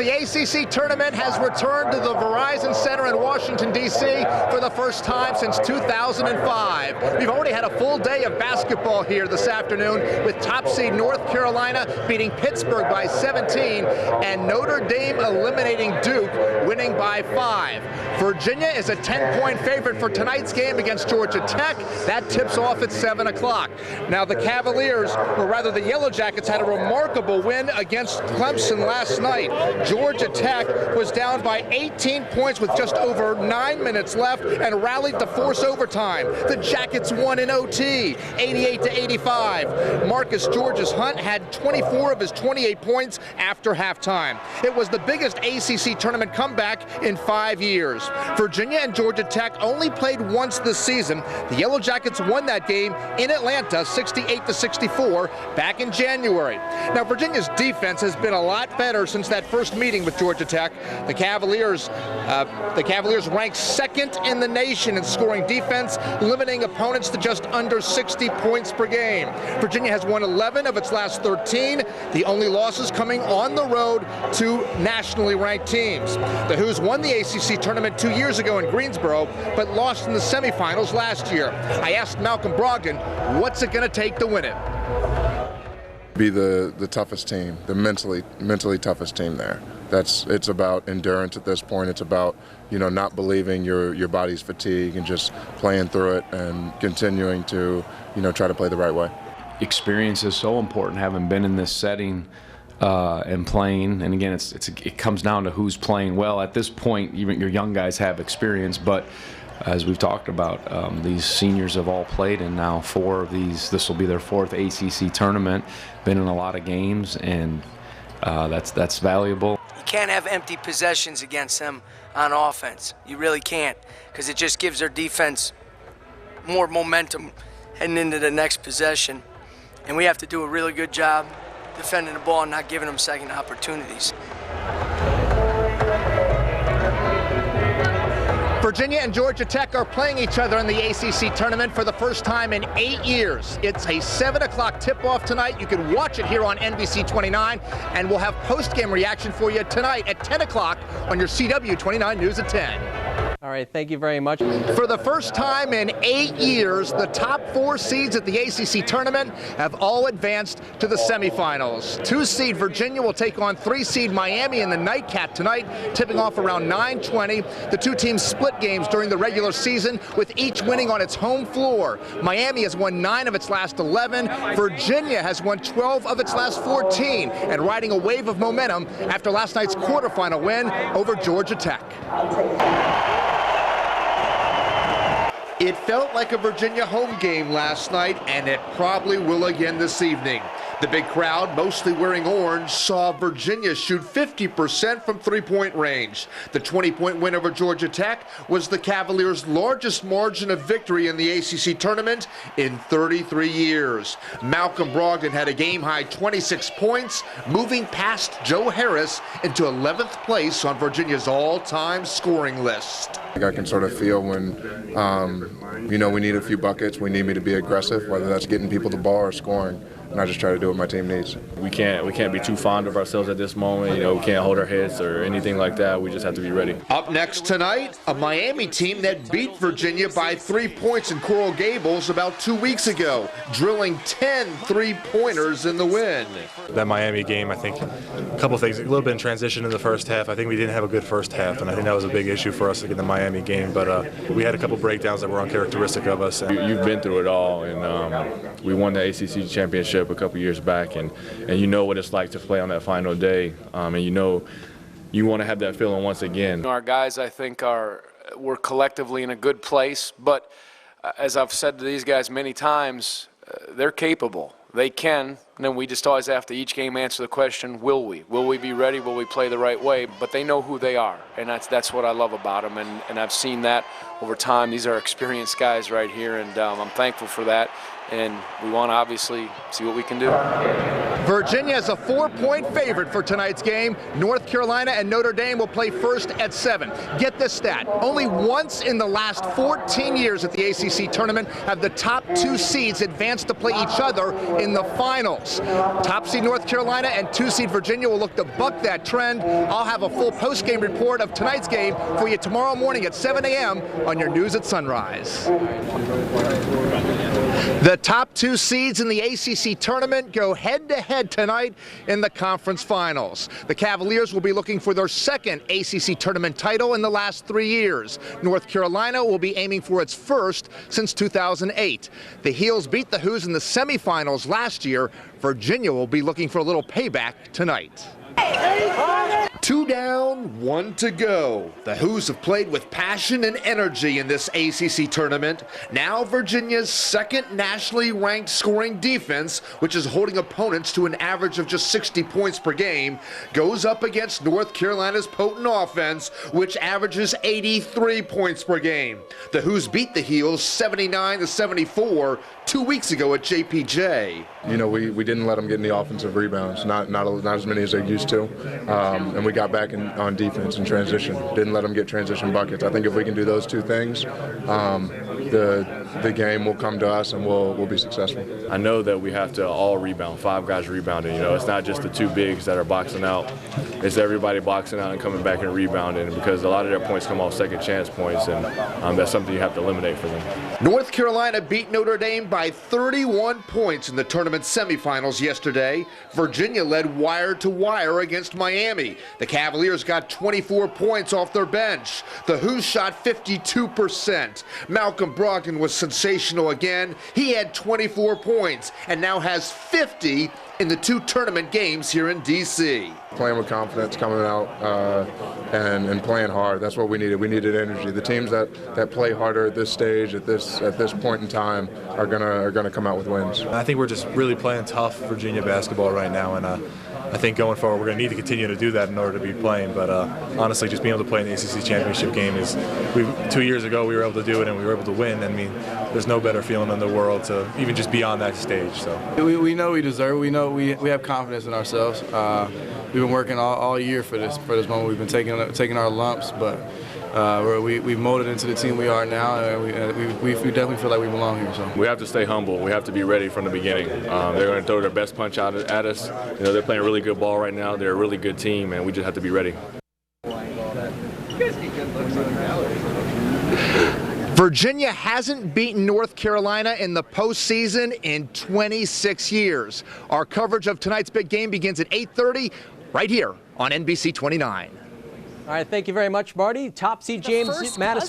the ACC tournament has returned to the Verizon Center in Washington, D.C. for the first time since 2005. We've already had a full day of basketball here this afternoon, with top seed North Carolina beating Pittsburgh by 17 and Notre Dame eliminating Duke, winning by 5. Virginia is a 10-point favorite for tonight's game against Georgia Tech. That tips off at 7 o'clock. Now the Cavaliers, or rather the Yellow Jackets, had a remarkable win against Clemson last night. Georgia Tech was down by 18 points with just over 9 minutes left and rallied to force overtime. The Jackets won in OT, 88-85. Marcus Georges-Hunt had 24 of his 28 points after halftime. It was the biggest ACC tournament comeback in 5 years. Virginia and Georgia Tech only played once this season. The Yellow Jackets won that game in Atlanta, 68-64, back in January. Now, Virginia's defense has been a lot better since that first meeting with Georgia Tech. The Cavaliers ranked second in the nation in scoring defense, limiting opponents to just under 60 points per game. Virginia has won 11 of its last 13, the only losses coming on the road to nationally ranked teams. The Hoos won the ACC tournament 2 years ago in Greensboro, but lost in the semifinals last year. I asked Malcolm Brogdon, what's it going to take to win it? Be the toughest team, the mentally toughest team there. It's about endurance at this point. It's about, not believing your body's fatigue and just playing through it and continuing to, try to play the right way. Experience is so important, having been in this setting and playing. And again, it comes down to who's playing well. At this point, even your young guys have experience, but as we've talked about, these seniors have all played, and now 4 of these, this will be their 4th ACC tournament, been in a lot of games, and that's valuable. You can't have empty possessions against them on offense. You really can't, because it just gives their defense more momentum heading into the next possession. And we have to do a really good job defending the ball and not giving them second opportunities. Virginia and Georgia Tech are playing each other in the ACC tournament for the first time in 8 years. It's a 7 o'clock tip-off tonight. You can watch it here on NBC 29, and we'll have post-game reaction for you tonight at 10 o'clock on your CW 29 News at 10. All right, thank you very much. For the first time in 8 years, the top 4 seeds at the ACC tournament have all advanced to the semifinals. 2-seed Virginia will take on 3-seed Miami in the nightcap tonight, tipping off around 9:20. The 2 teams split games during the regular season, with each winning on its home floor. Miami has won 9 of its last 11. Virginia has won 12 of its last 14, and riding a wave of momentum after last night's quarterfinal win over Georgia Tech. It felt like a Virginia home game last night, and it probably will again this evening. The big crowd, mostly wearing orange, saw Virginia shoot 50% from three-point range. The 20-point win over Georgia Tech was the Cavaliers' largest margin of victory in the ACC tournament in 33 years. Malcolm Brogdon had a game-high 26 points, moving past Joe Harris into 11th place on Virginia's all-time scoring list. I can sort of feel when, we need a few buckets, we need me to be aggressive, whether that's getting people the ball or scoring. And I just try to do what my team needs. We can't be too fond of ourselves at this moment. We can't hold our heads or anything like that. We just have to be ready. Up next tonight, a Miami team that beat Virginia by 3 points in Coral Gables about 2 weeks ago, drilling 10 three-pointers in the win. That Miami game, I think, a couple things. A little bit in transition in the first half. I think we didn't have a good first half, and I think that was a big issue for us in the Miami game. But we had a couple breakdowns that were uncharacteristic of us. You've been through it all, and we won the ACC championship a couple years back, and you know what it's like to play on that final day, and you want to have that feeling once again. Our guys, I think, we're collectively in a good place, but as I've said to these guys many times, they're capable. They can, and then we just always have to each game answer the question, will we? Will we be ready? Will we play the right way? But they know who they are, and that's what I love about them, and I've seen that over time. These are experienced guys right here, and I'm thankful for that, and we want to obviously see what we can do. Virginia is a 4-point favorite for tonight's game. North Carolina and Notre Dame will play first at 7. Get this stat. Only once in the last 14 years at the ACC tournament have the top 2 seeds advanced to play each other in the finals. results. Top seed North Carolina and 2 seed Virginia will look to buck that trend. I'll have a full post-game report of tonight's game for you tomorrow morning at 7 a.m. on your News at Sunrise. The top 2 seeds in the ACC tournament go head-to-head tonight in the conference finals. The Cavaliers will be looking for their second ACC tournament title in the last 3 years. North Carolina will be aiming for its first since 2008. The Heels beat the Hoos in the semifinals last year. Virginia will be looking for a little payback tonight. 2 down, 1 to go. The Hoos have played with passion and energy in this ACC tournament. Now Virginia's second nationally ranked scoring defense, which is holding opponents to an average of just 60 points per game, goes up against North Carolina's potent offense, which averages 83 points per game. The Hoos beat the Heels 79-74 2 weeks ago at JPJ. You know, we didn't let them get any offensive rebounds, not as many as they used to, and we got back on defense and transition. Didn't let them get transition buckets. I think if we can do those 2 things, the game will come to us and we'll be successful. I know that we have to all rebound, 5 guys rebounding. You know, it's not just the 2 bigs that are boxing out. It's everybody boxing out and coming back and rebounding, because a lot of their points come off second chance points, and that's something you have to eliminate for them. North Carolina beat Notre Dame by 31 points in the tournament semifinals yesterday. Virginia led wire to wire against Miami. The Cavaliers got 24 points off their bench. The Hoos shot 52%. Malcolm Brogdon was sensational again. He had 24 points and now has 50 in the 2 tournament games here in D.C. Playing with confidence, coming out and playing hard. That's what we needed. We needed energy. The teams that play harder at this stage, at this point in time, are gonna come out with wins. I think we're just really playing tough Virginia basketball right now, and I think going forward we're going to need to continue to do that in order to be playing. But honestly, just being able to play an ACC championship game is, 2 years ago we were able to do it and we were able to win. I mean, there's no better feeling in the world to even just be on that stage. So we know we deserve it. We know we have confidence in ourselves. We've been working all year for this moment. We've been taking our lumps, but we've molded into the team we are now, and we definitely feel like we belong here. So we have to stay humble. We have to be ready from the beginning. They're going to throw their best punch out at us. You know, they're playing really good ball right now. They're a really good team, and we just have to be ready. Virginia hasn't beaten North Carolina in the postseason in 26 years. Our coverage of tonight's big game begins at 8:30 right here on NBC 29. All right, thank you very much, Marty. Top seed James Madison.